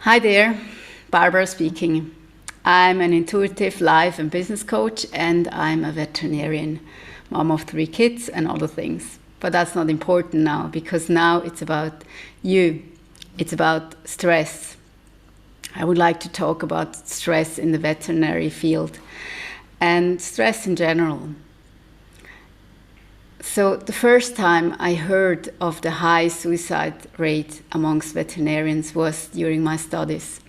Hi there, Barbara speaking. I'm an intuitive life and business coach, and I'm a veterinarian, mom of 3 kids and other things. But that's not important now, because now it's about you. It's about stress. I would like to talk about stress in the veterinary field and stress in general. So the first time I heard of the high suicide rate amongst veterinarians was during my studies.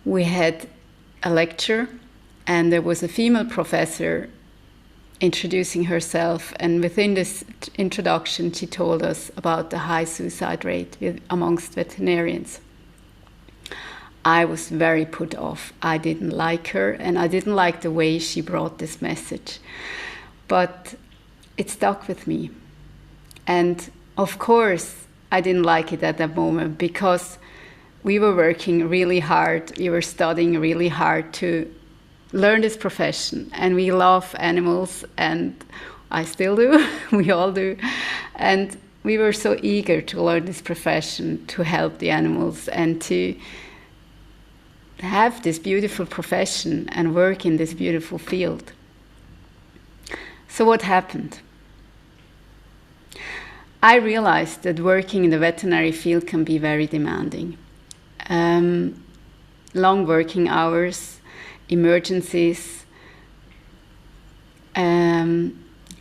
We had a lecture and there was a female professor introducing herself, and within this introduction she told us about the high suicide rate amongst veterinarians. I was very put off. I didn't like her and I didn't like the way she brought this message. But it stuck with me. And of course, I didn't like it at that moment because we were working really hard. We were studying really hard to learn this profession. And we love animals, and I still do. We all do. And we were so eager to learn this profession, to help the animals, and to have this beautiful profession and work in this beautiful field. So what happened? I realized that working in the veterinary field can be very demanding. Long working hours, emergencies, a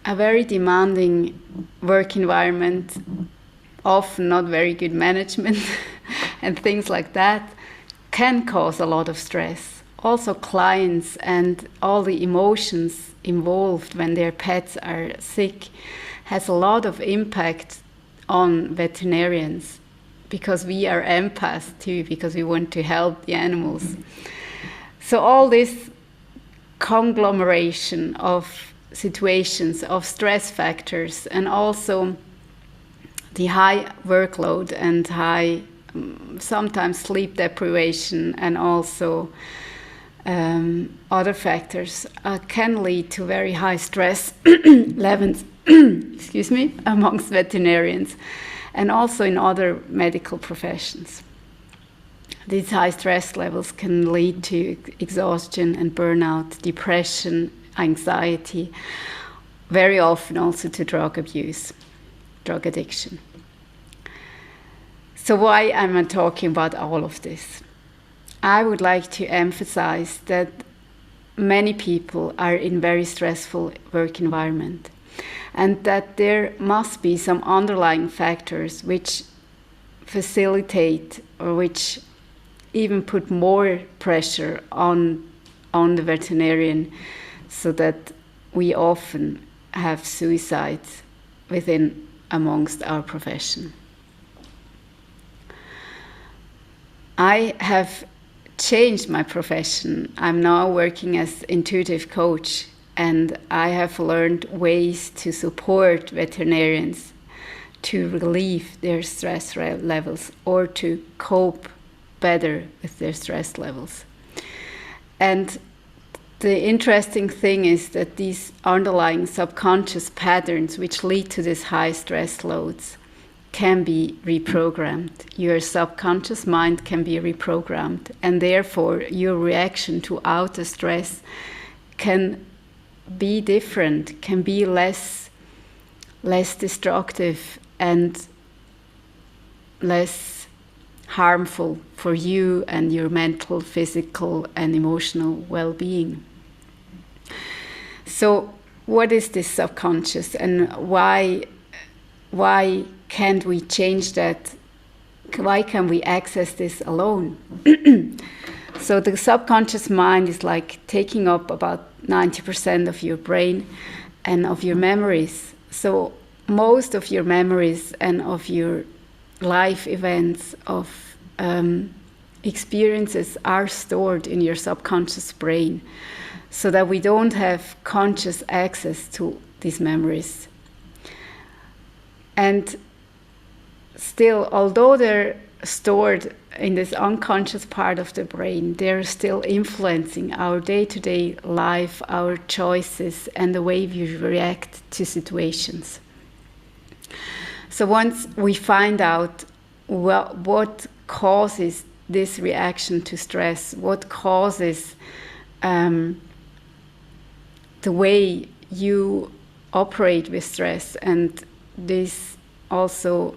very demanding work environment, often not very good management, and things like that can cause a lot of stress. Also, clients and all the emotions involved when their pets are sick has a lot of impact on veterinarians, because we are empaths too, because we want to help the animals. So all this conglomeration of situations, of stress factors, and also the high workload and high sometimes sleep deprivation, and also other factors can lead to very high stress levels amongst veterinarians and also in other medical professions. These high stress levels can lead to exhaustion and burnout, depression, anxiety, very often also to drug abuse, drug addiction. So why am I talking about all of this? I would like to emphasize that many people are in very stressful work environment, and that there must be some underlying factors which facilitate or which even put more pressure on the veterinarian, so that we often have suicides amongst our profession. I have changed my profession. I'm now working as intuitive coach, and I have learned ways to support veterinarians to relieve their stress levels or to cope better with their stress levels. And the interesting thing is that these underlying subconscious patterns which lead to these high stress loads can be reprogrammed. Your subconscious mind can be reprogrammed, and therefore your reaction to outer stress can be different, can be less destructive and less harmful for you and your mental, physical, and emotional well-being. So what is this subconscious, and why can't we change that? Why can we access this alone? So the subconscious mind is like taking up about 90% of your brain and of your memories. So most of your memories and of your life events, of experiences are stored in your subconscious brain, so that we don't have conscious access to these memories. And still, although they're stored in this unconscious part of the brain, they're still influencing our day-to-day life, our choices, and the way we react to situations. So once we find out what causes this reaction to stress? What causes the way you operate with stress, and this also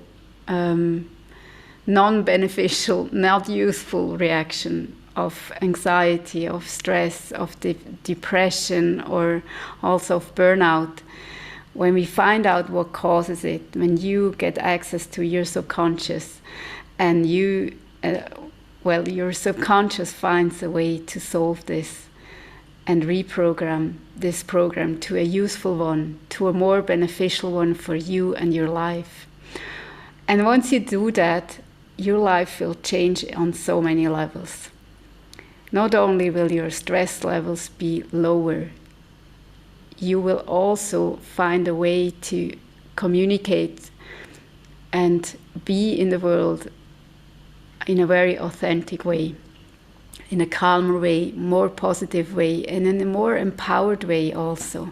non-beneficial, not useful reaction of anxiety, of stress, of depression, or also of burnout? When we find out what causes it, when you get access to your subconscious, and your subconscious finds a way to solve this and reprogram this program to a useful one, to a more beneficial one for you and your life. And once you do that, your life will change on so many levels. Not only will your stress levels be lower, you will also find a way to communicate and be in the world in a very authentic way, in a calmer way, more positive way, and in a more empowered way also.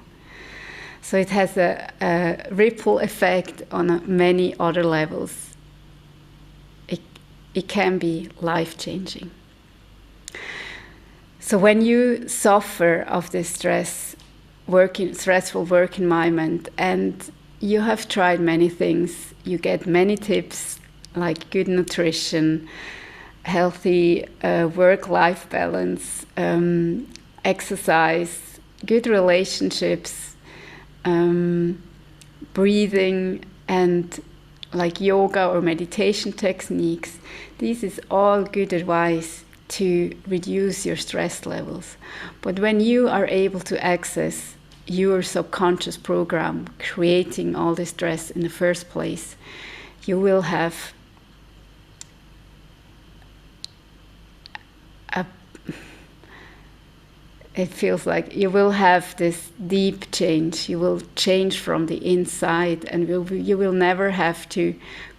So it has a ripple effect on many other levels. It can be life-changing. So when you suffer of this stressful work environment, and you have tried many things, you get many tips like good nutrition, healthy work-life balance, exercise, good relationships, breathing, and like yoga or meditation techniques. This is all good advice to reduce your stress levels. But when you are able to access your subconscious program creating all the stress in the first place, you will have it feels like you will have this deep change. You will change from the inside, and you will never have to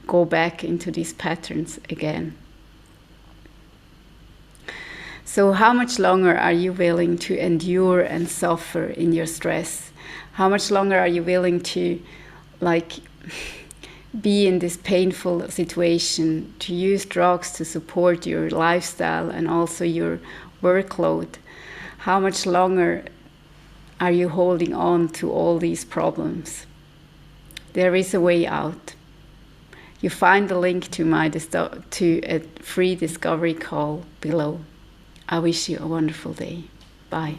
go back into these patterns again. So how much longer are you willing to endure and suffer in your stress? How much longer are you willing to be in this painful situation, to use drugs to support your lifestyle and also your workload? How much longer are you holding on to all these problems? There is a way out. You find the link to a free discovery call below. I wish you a wonderful day. Bye.